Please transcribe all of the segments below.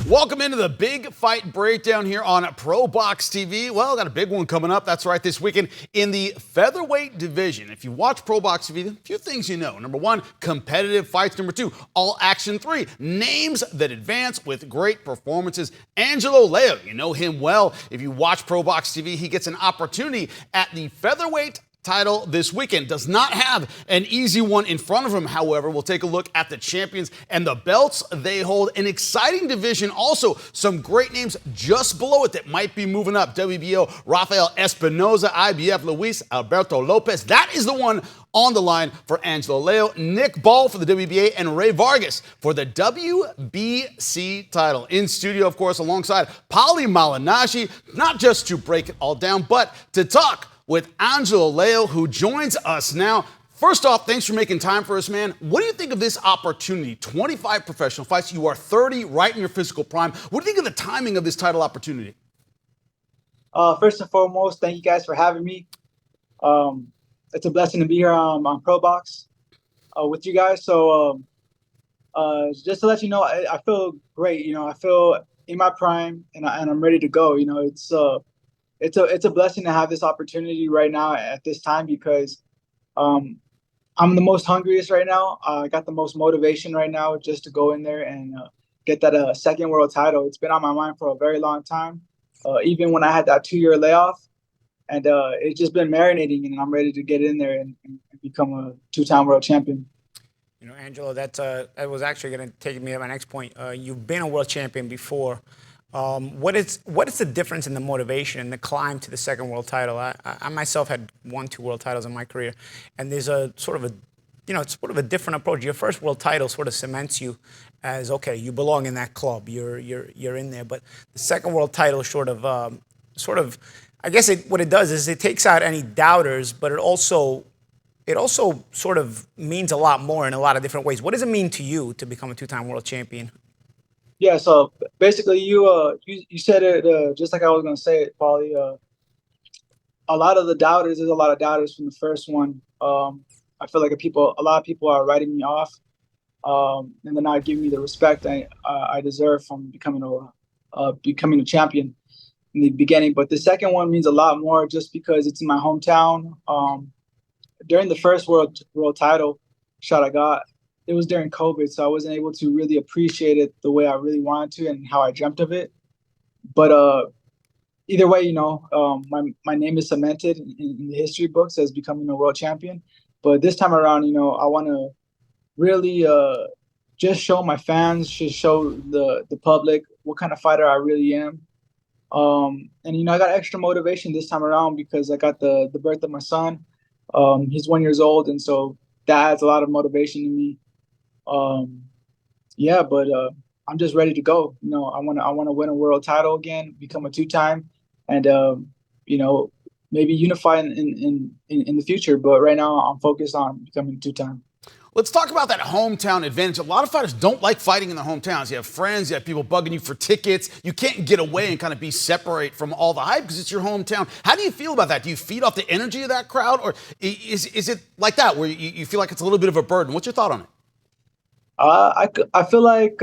Welcome into the big fight breakdown here on ProBox TV. Well, got a big one coming up. That's right, this weekend in the Featherweight division. If you watch ProBox TV, a few things you know. Number one, competitive fights. Number two, all action. Three, names that advance with great performances. Angelo Leo, you know him well. If you watch ProBox TV, he gets an opportunity at the Featherweight title this weekend. Does not have an easy one in front of him, however. We'll take a look at the champions and the belts they hold. An exciting division. Also, some great names just below it that might be moving up. WBO, Rafael Espinoza, IBF, Luis Alberto Lopez. That is the one on the line for Angelo Leo, Nick Ball for the WBA, and Ray Vargas for the WBC title. In studio, of course, alongside Paulie Malignaggi, not just to break it all down, but to talk with Angelo Leo, who joins us now. First off, thanks for making time for us, man. What do you think of this opportunity? 25 professional fights. You are 30, right in your physical prime. What do you think of the timing of this title opportunity? First and foremost, thank you guys for having me. It's a blessing to be here on ProBox with you guys. So just to let you know, I feel great. I feel in my prime, and I'm ready to go. It's a blessing to have this opportunity right now at this time because I'm the most hungriest right now. I got the most motivation right now just to go in there and get that second world title. It's been on my mind for a very long time, even when I had that 2-year layoff. And it's just been marinating, and I'm ready to get in there and become a 2-time world champion. You know, Angelo, that was actually going to take me to my next point. You've been a world champion before. What is the difference in the motivation and the climb to the second world title? I myself had 1-2 world titles in my career, and there's it's sort of a different approach. Your first world title sort of cements you as, okay, you belong in that club. You're in there. But the second world title sort of, I guess what it does is it takes out any doubters, but it also sort of means a lot more in a lot of different ways. What does it mean to you to become a 2-time world champion? Yeah, so basically you said it just like I was gonna say it, Paulie. A lot of the doubters, there's a lot of doubters from the first one. I feel like a lot of people are writing me off, and they're not giving me the respect I deserve from becoming a champion in the beginning. But the second one means a lot more just because it's in my hometown. During the first world title shot I got, it was during COVID, so I wasn't able to really appreciate it the way I really wanted to and how I dreamt of it. But either way, my name is cemented in the history books as becoming a world champion. But this time around, I want to really just show my fans, just show the public what kind of fighter I really am. And I got extra motivation this time around because I got the birth of my son. He's 1 year old, and so that adds a lot of motivation to me. But I'm just ready to go. I want to win a world title again, become a 2-time, and maybe unify in the future. But right now, I'm focused on becoming a 2-time. Let's talk about that hometown advantage. A lot of fighters don't like fighting in their hometowns. You have friends, you have people bugging you for tickets. You can't get away and kind of be separate from all the hype because it's your hometown. How do you feel about that? Do you feed off the energy of that crowd, or is it like that where you feel like it's a little bit of a burden? What's your thought on it? I feel like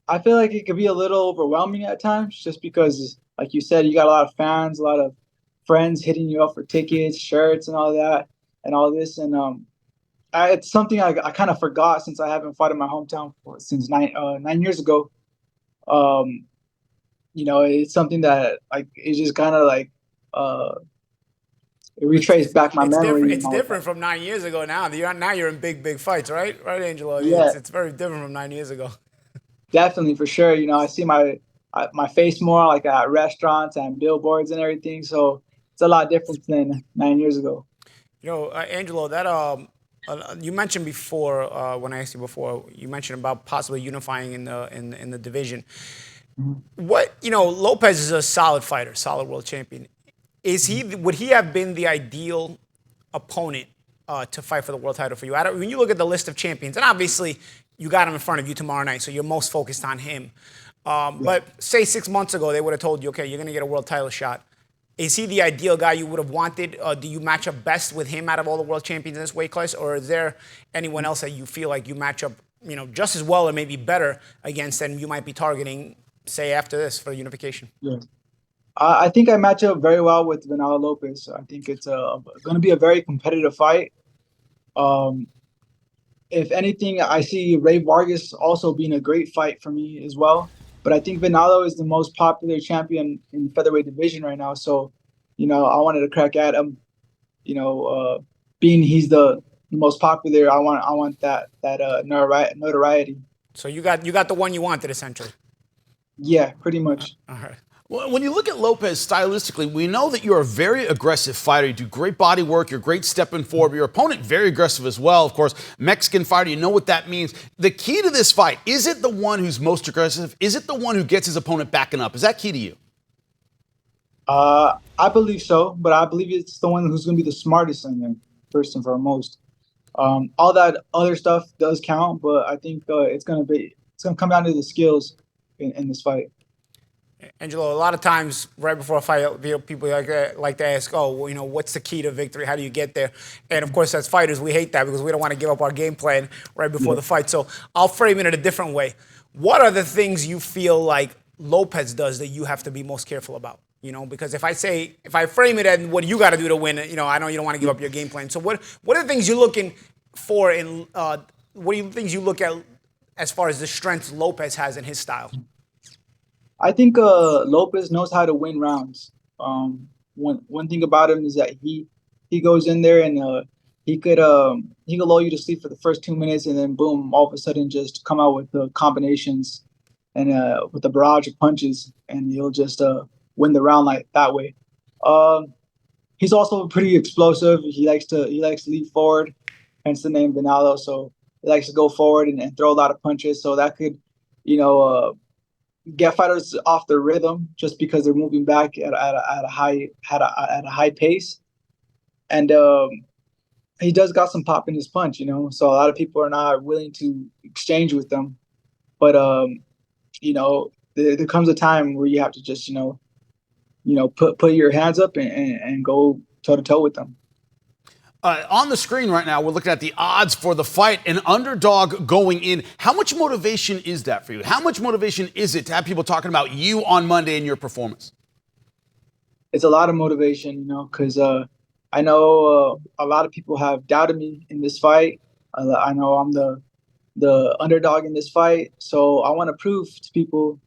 it could be a little overwhelming at times, just because, like you said, you got a lot of fans, a lot of friends hitting you up for tickets, shirts, and all that, and all this. And it's something I kind of forgot since I haven't fought in my hometown since 9 years ago. It's something that it's just kind of like it retraced back my memory. It's different from 9 years ago now. You're in big fights, right? Right, Angelo? Yeah. It's very different from 9 years ago. Definitely, for sure. I see my face more like at restaurants and billboards and everything. So it's a lot different than 9 years ago. Angelo, that you mentioned before when I asked you before, you mentioned about possibly unifying in the division. Mm-hmm. Lopez is a solid fighter, solid world champion. Would he have been the ideal opponent to fight for the world title for you? When you look at the list of champions, and obviously you got him in front of you tomorrow night, so you're most focused on him. But say 6 months ago, they would have told you, okay, you're going to get a world title shot. Is he the ideal guy you would have wanted? Do you match up best with him out of all the world champions in this weight class? Or is there anyone else that you feel like you match up just as well or maybe better against than you might be targeting, say, after this for unification? Yeah. I think I match up very well with Vanilla Lopez. I think it's going to be a very competitive fight. Um, if anything, I see Ray Vargas also being a great fight for me as well. But I think Vanalo is the most popular champion in the featherweight division right now. So, I wanted to crack at him. Being he's the most popular, I want that notoriety. So you got the one you wanted essentially. Yeah, pretty much. All right. Well, when you look at Lopez stylistically, we know that you're a very aggressive fighter. You do great body work. You're great stepping forward. Your opponent, very aggressive as well. Of course, Mexican fighter, you know what that means. The key to this fight, is it the one who's most aggressive? Is it the one who gets his opponent backing up? Is that key to you? I believe so, but I believe it's the one who's going to be the smartest in there, first and foremost. All that other stuff does count, but I think it's going to come down to the skills in this fight. Angelo, a lot of times right before a fight, people like to ask, oh, well, what's the key to victory? How do you get there? And of course, as fighters, we hate that because we don't want to give up our game plan right before the fight. So I'll frame it in a different way. What are the things you feel like Lopez does that you have to be most careful about? Because if I frame it and what you got to do to win, I know you don't want to give up your game plan. So what are the things you're looking for in what are the things you look at as far as the strengths Lopez has in his style? I think Lopez knows how to win rounds. One thing about him is that he goes in there and he could lull you to sleep for the first 2 minutes and then boom, all of a sudden just come out with the combinations and with a barrage of punches, and he'll just win the round like that way. He's also pretty explosive. He likes to leap forward, hence the name Venalo. So he likes to go forward and throw a lot of punches. So that could, get fighters off their rhythm just because they're moving back at a high pace. And he does got some pop in his punch, So a lot of people are not willing to exchange with them. But there comes a time where you have to just put your hands up and go toe to toe with them. On the screen right now, we're looking at the odds for the fight. An underdog going in. How much motivation is that for you? How much motivation is it to have people talking about you on Monday and your performance? It's a lot of motivation, because I know a lot of people have doubted me in this fight. I know I'm the underdog in this fight, so I want to prove to people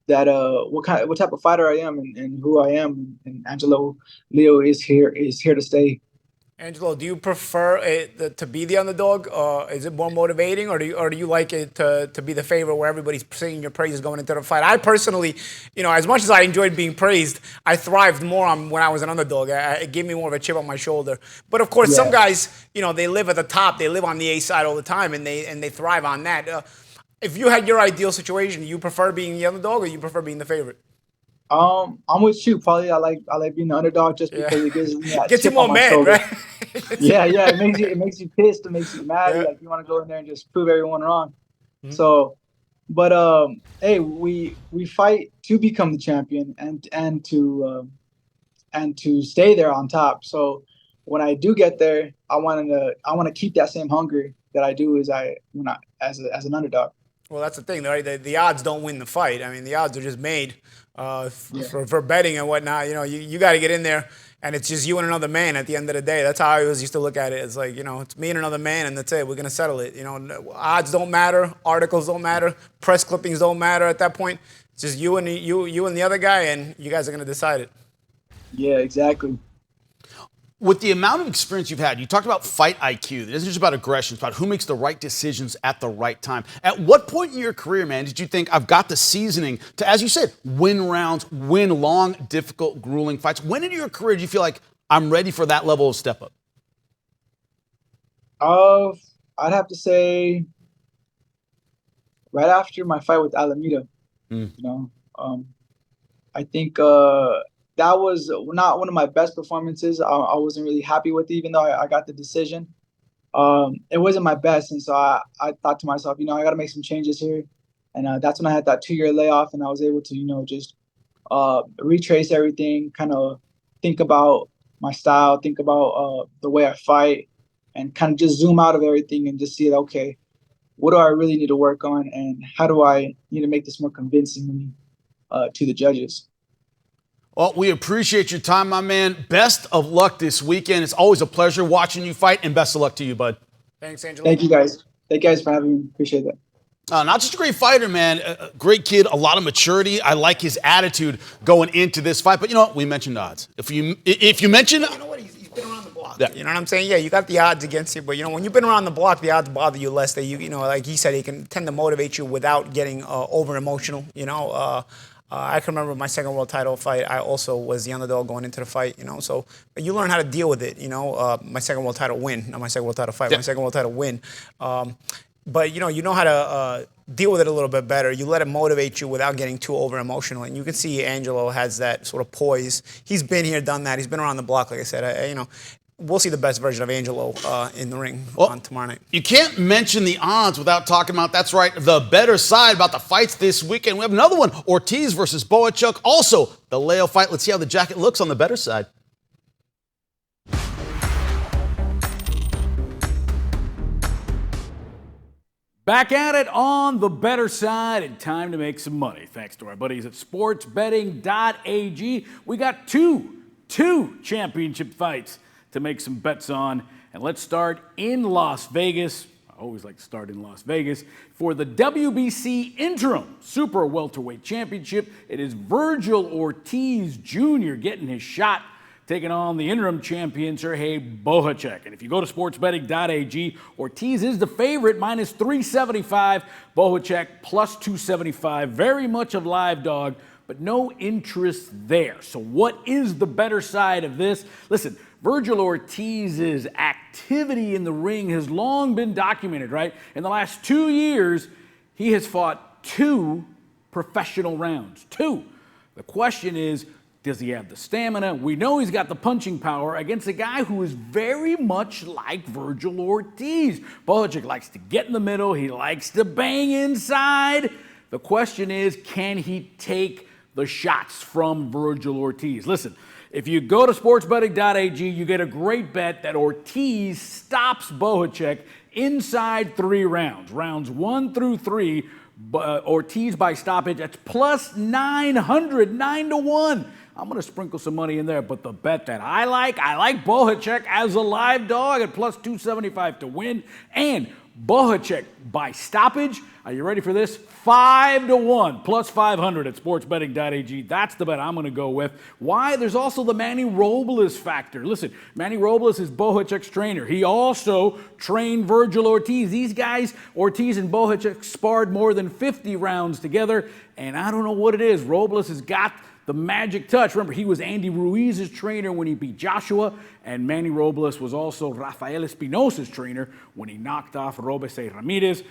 that what type of fighter I am and who I am. And Angelo Leo is here to stay. Angelo, do you prefer to be the underdog? Is it more motivating, or do you like it to be the favorite where everybody's singing your praises going into the fight? I personally, as much as I enjoyed being praised, I thrived more when I was an underdog. It gave me more of a chip on my shoulder. But of course, some guys, they live at the top, they live on the A side all the time, and they thrive on that. If you had your ideal situation, do you prefer being the underdog or you prefer being the favorite? I'm with you. Probably I like being the underdog just because it gives me that gets you chip more on my mad, shoulder. right? Yeah. It makes you pissed. It makes you mad. Yeah. Like you want to go in there and just prove everyone wrong. Mm-hmm. So, but hey, we fight to become the champion and to stay there on top. So when I do get there, I want to keep that same hunger that I do as an underdog. Well, that's the thing, right? The odds don't win the fight. I mean, the odds are just made for betting and whatnot. You got to get in there, and it's just you and another man at the end of the day. That's how I always used to look at it. It's like, it's me and another man, and that's it. We're going to settle it. Odds don't matter. Articles don't matter. Press clippings don't matter at that point. It's just you and the other guy, and you guys are going to decide it. Yeah, exactly. With the amount of experience you've had, you talked about fight IQ. This isn't just about aggression. It's about who makes the right decisions at the right time. At what point in your career, man, did you think, I've got the seasoning to, as you said, win rounds, win long, difficult, grueling fights? When in your career did you feel like, I'm ready for that level of step up? I'd have to say right after my fight with Alameda. I think that was not one of my best performances. I wasn't really happy with it, even though I got the decision. It wasn't my best, and so I thought to myself, I got to make some changes here. And that's when I had that 2-year layoff, and I was able to, just retrace everything, kind of think about my style, think about the way I fight, and kind of just zoom out of everything and just see that, okay, what do I really need to work on, and how do I need to make this more convincing to the judges? Well, we appreciate your time, my man. Best of luck this weekend. It's always a pleasure watching you fight, and best of luck to you, bud. Thanks, Angelo. Thank you, guys. Thank you guys for having me. Appreciate that. Not just a great fighter, man. A great kid, a lot of maturity. I like his attitude going into this fight. But you know what? We mentioned odds. If you mention, you know what? He's been around the block. Yeah. You know what I'm saying? Yeah, you got the odds against you, but you know when you've been around the block, the odds bother you less. That you know, like he said, he can tend to motivate you without getting over emotional. You know. I can remember my second world title fight. I also was the underdog going into the fight, you know. So but you learn how to deal with it, you know. My second world title win, not my second world title fight. My second world title win. But you know how to deal with it a little bit better. You let it motivate you without getting too over emotional. And you can see Angelo has that sort of poise. He's been here, done that. He's been around the block, like I said. You know. We'll see the best version of Angelo in the ring on tomorrow night. You can't mention the odds without talking about, that's right, the better side about the fights this weekend. We have another one, Ortiz versus Bohachuk. Also, the Leo fight. Let's see how the jacket looks on the better side. Back at it on the better side, and time to make some money. Thanks to our buddies at sportsbetting.ag. We got two championship fights to make some bets on. And let's start in Las Vegas. I always like to start in Las Vegas. For the WBC Interim Super Welterweight Championship, it is Virgil Ortiz Jr. getting his shot, taking on the interim champion, Sergey Bohachuk. And if you go to sportsbetting.ag, Ortiz is the favorite, minus 375. Bohachuk plus 275. Very much a live dog, but no interest there. So what is the better side of this? Listen, Virgil Ortiz's activity in the ring has long been documented, right? In the last 2 years, he has fought 2 professional rounds. 2. The question is, does he have the stamina? We know he's got the punching power against a guy who is very much like Virgil Ortiz. Bohachuk likes to get in the middle. He likes to bang inside. The question is, can he take the shots from Virgil Ortiz? Listen, if you go to sportsbetting.ag, you get a great bet that Ortiz stops Bohachuk inside 3 rounds. Rounds 1 through 3, Ortiz by stoppage, that's plus 900, 9-1. I'm going to sprinkle some money in there, but the bet that I like Bohachuk as a live dog at plus 275 to win, and Bohachuk by stoppage. Are you ready for this? 5-1, plus 500 at sportsbetting.ag. That's the bet I'm going to go with. Why? There's also the Manny Robles factor. Listen, Manny Robles is Bohachuk's trainer. He also trained Virgil Ortiz. These guys, Ortiz and Bohachuk, sparred more than 50 rounds together, and I don't know what it is. Robles has got the magic touch. Remember, he was Andy Ruiz's trainer when he beat Joshua, and Manny Robles was also Rafael Espinosa's trainer when he knocked off Robes Ramirez.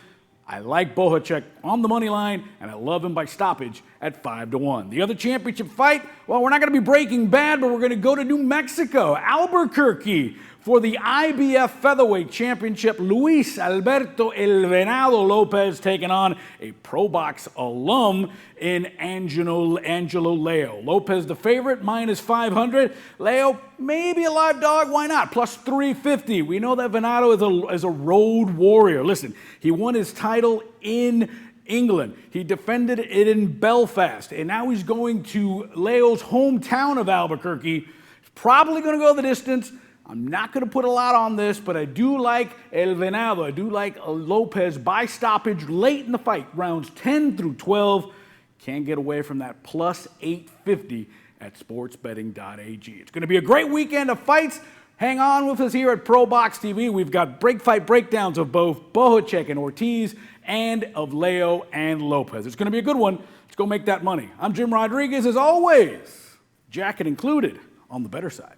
I like Bohachuk on the money line, and I love him by stoppage at 5-1. The other championship fight, well, we're not going to be Breaking Bad, but we're going to go to New Mexico, Albuquerque, for the IBF Featherweight Championship. Luis Alberto El Venado Lopez taking on a ProBox alum in Angelo Leo. Lopez the favorite, minus 500. Leo, maybe a live dog, why not? Plus 350. We know that Venado is a road warrior. Listen, he won his title in England. He defended it in Belfast, and now he's going to Leo's hometown of Albuquerque. He's probably going to go the distance. I'm not going to put a lot on this, but I do like El Venado. I do like Lopez by stoppage late in the fight, rounds 10 through 12. Can't get away from that plus 850 at sportsbetting.ag. It's going to be a great weekend of fights. Hang on with us here at ProBox TV. We've got fight breakdowns of both Bohachuk and Ortiz and of Leo and Lopez. It's going to be a good one. Let's go make that money. I'm Jim Rodriguez, as always. Jacket included on the better side.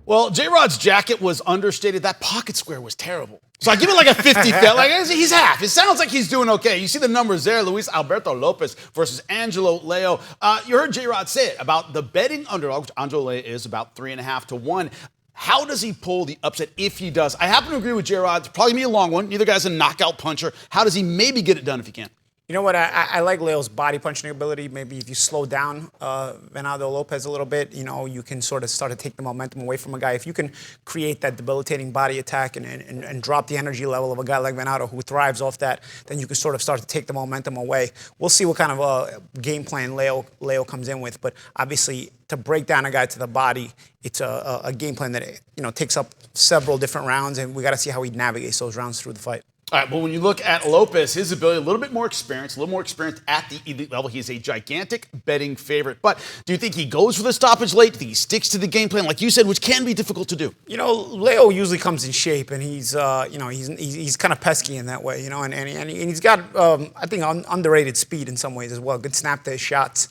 Well, J-Rod's jacket was understated. That pocket square was terrible. So I give it like a 50. Like he's half. It sounds like he's doing okay. You see the numbers there. Luis Alberto Lopez versus Angelo Leo. You heard J-Rod say it about the betting underdog, which Angelo Leo is about 3.5 to 1. How does he pull the upset if he does? I happen to agree with J-Rod. It's probably going to be a long one. Neither guy's a knockout puncher. How does he maybe get it done if he can? You know what? I like Leo's body punching ability. Maybe if you slow down Angelo Lopez a little bit, you can sort of start to take the momentum away from a guy. If you can create that debilitating body attack and drop the energy level of a guy like Venado who thrives off that, then you can sort of start to take the momentum away. We'll see what kind of game plan Leo comes in with. But obviously, to break down a guy to the body, it's a game plan that takes up several different rounds, and we got to see how he navigates those rounds through the fight. All right, but when you look at Lopez, his ability, a little bit more experience at the elite level. He's a gigantic betting favorite. But do you think he goes for the stoppage late? Do you think he sticks to the game plan, like you said, which can be difficult to do? Leo usually comes in shape, and he's kind of pesky in that way, and he's got, I think, underrated speed in some ways as well. Good snap to his shots.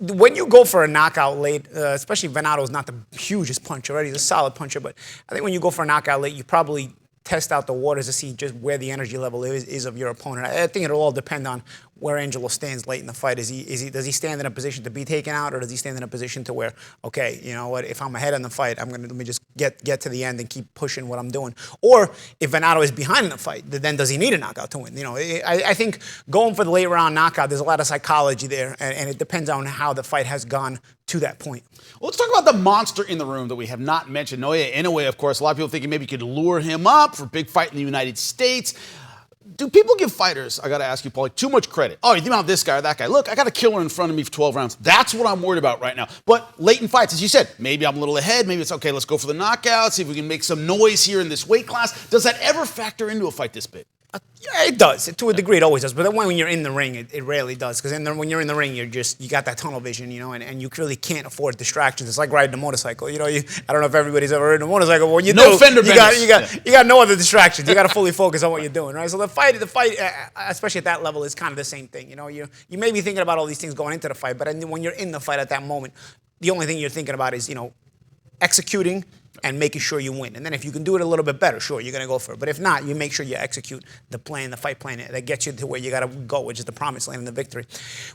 When you go for a knockout late, especially Venado's not the hugest puncher, right? He's a solid puncher, but I think when you go for a knockout late, you probably test out the waters to see just where the energy level is of your opponent. I think it'll all depend on where Angelo stands late in the fight. Does he stand in a position to be taken out, or does he stand in a position to where, okay, you know what, if I'm ahead in the fight, let me just get to the end and keep pushing what I'm doing. Or if Venado is behind in the fight, then does he need a knockout to win? I think going for the late round knockout, there's a lot of psychology there, and it depends on how the fight has gone to that point. Well, let's talk about the monster in the room that we have not mentioned. Naoya Inoue, of course. A lot of people thinking maybe you could lure him up for a big fight in the United States. Do people give fighters, I got to ask you, Paul, too much credit? Oh, you think about this guy or that guy. Look, I got a killer in front of me for 12 rounds. That's what I'm worried about right now. But late in fights, as you said, maybe I'm a little ahead. Maybe it's okay, let's go for the knockout, see if we can make some noise here in this weight class. Does that ever factor into a fight this big? Yeah, it does. To a degree, it always does. But then when you're in the ring, it rarely does. Because when you're in the ring, you got that tunnel vision, and you really can't afford distractions. It's like riding a motorcycle. I don't know if everybody's ever ridden a motorcycle, but when you do, fender benders. You got no other distractions. You got to fully focus on what you're doing, right? So the fight, especially at that level, is kind of the same thing. You may be thinking about all these things going into the fight, but when you're in the fight at that moment, the only thing you're thinking about is, executing and making sure you win. And then if you can do it a little bit better, sure, you're going to go for it. But if not, you make sure you execute the plan, the fight plan that gets you to where you got to go, which is the promised land and the victory.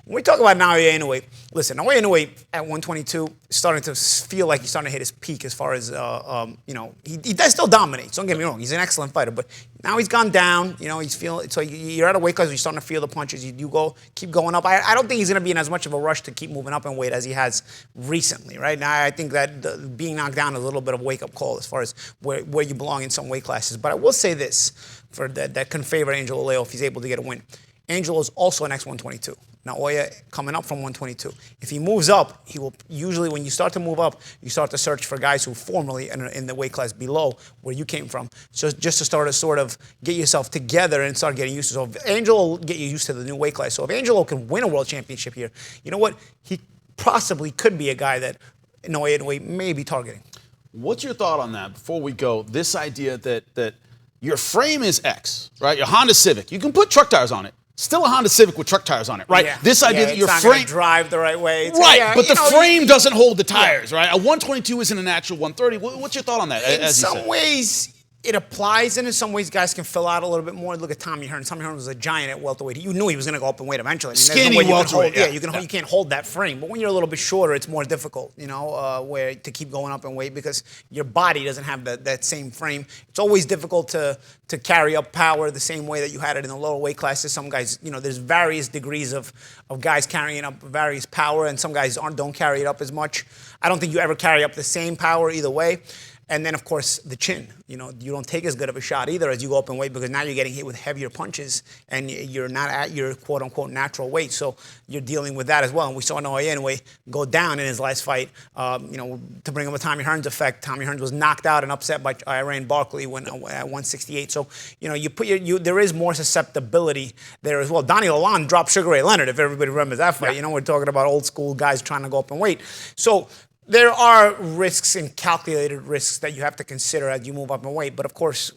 When we talk about Naoya Inoue, listen, Naoya Inoue at 122 is starting to feel like he's starting to hit his peak as far as, he does still dominate. Don't get me wrong. He's an excellent fighter, but now he's gone down. He's feeling, so you're at a weight class where you're starting to feel the punches. You keep going up. I don't think he's going to be in as much of a rush to keep moving up in weight as he has recently, right? Now, I think that being knocked down is a little bit of a wake-up call as far as where you belong in some weight classes. But I will say this, for that can favor Angelo Leo if he's able to get a win. Angelo is also an X-122. Naoya coming up from 122. If he moves up, he will usually, when you start to move up, you start to search for guys who formerly in the weight class below where you came from. So just to start to sort of get yourself together and start getting used to. So if Angelo will get you used to the new weight class. So if Angelo can win a world championship here, you know what? He possibly could be a guy that Naoya may be targeting. What's your thought on that before we go? This idea that your frame is X, right? Your Honda Civic. You can put truck tires on it. Still a Honda Civic with truck tires on it, right? Yeah. This idea that your frame... It's not frame... going to drive the right way. Right, but the frame doesn't hold the tires, right? A 122 isn't a natural 130. What's your thought on that? In some ways, it applies, and in some ways, guys can fill out a little bit more. Look at Tommy Hearns. Tommy Hearns was a giant at welterweight. You knew he was going to go up in weight eventually. Skinny welterweight. You can't hold that frame. But when you're a little bit shorter, it's more difficult, where to keep going up in weight because your body doesn't have that same frame. It's always difficult to carry up power the same way that you had it in the lower weight classes. Some guys, there's various degrees of guys carrying up various power, and some guys don't carry it up as much. I don't think you ever carry up the same power either way. And then, of course, the chin. You don't take as good of a shot either as you go up in weight because now you're getting hit with heavier punches and you're not at your quote-unquote natural weight. So you're dealing with that as well. And we saw Naoya Inoue go down in his last fight, to bring him a Tommy Hearns effect. Tommy Hearns was knocked out and upset by Iran Barkley at 168. So, there is more susceptibility there as well. Donnie Lalonde dropped Sugar Ray Leonard, if everybody remembers that fight. Yeah. We're talking about old school guys trying to go up in weight. So there are risks and calculated risks that you have to consider as you move up in weight. But of course,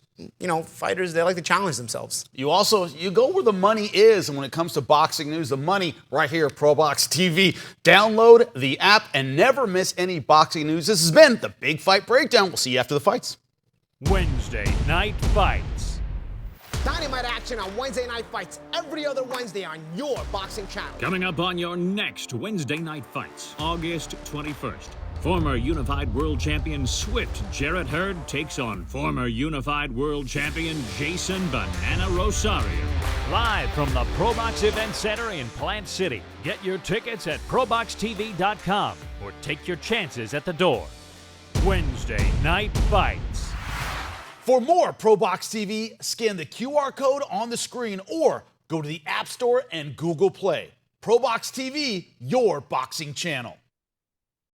fighters, they like to challenge themselves. You go where the money is. And when it comes to boxing news, the money right here at ProBox TV. Download the app and never miss any boxing news. This has been the Big Fight Breakdown. We'll see you after the fights. Wednesday Night Fights. Dynamite action on Wednesday Night Fights every other Wednesday on your boxing channel. Coming up on your next Wednesday Night Fights, August 21st. Former Unified World Champion Swift Jarrett Hurd takes on former Unified World Champion Jason Banana Rosario. Live from the ProBox Event Center in Plant City. Get your tickets at proboxtv.com or take your chances at the door. Wednesday Night Fights. For more ProBox TV, scan the QR code on the screen or go to the App Store and Google Play. ProBox TV, your boxing channel.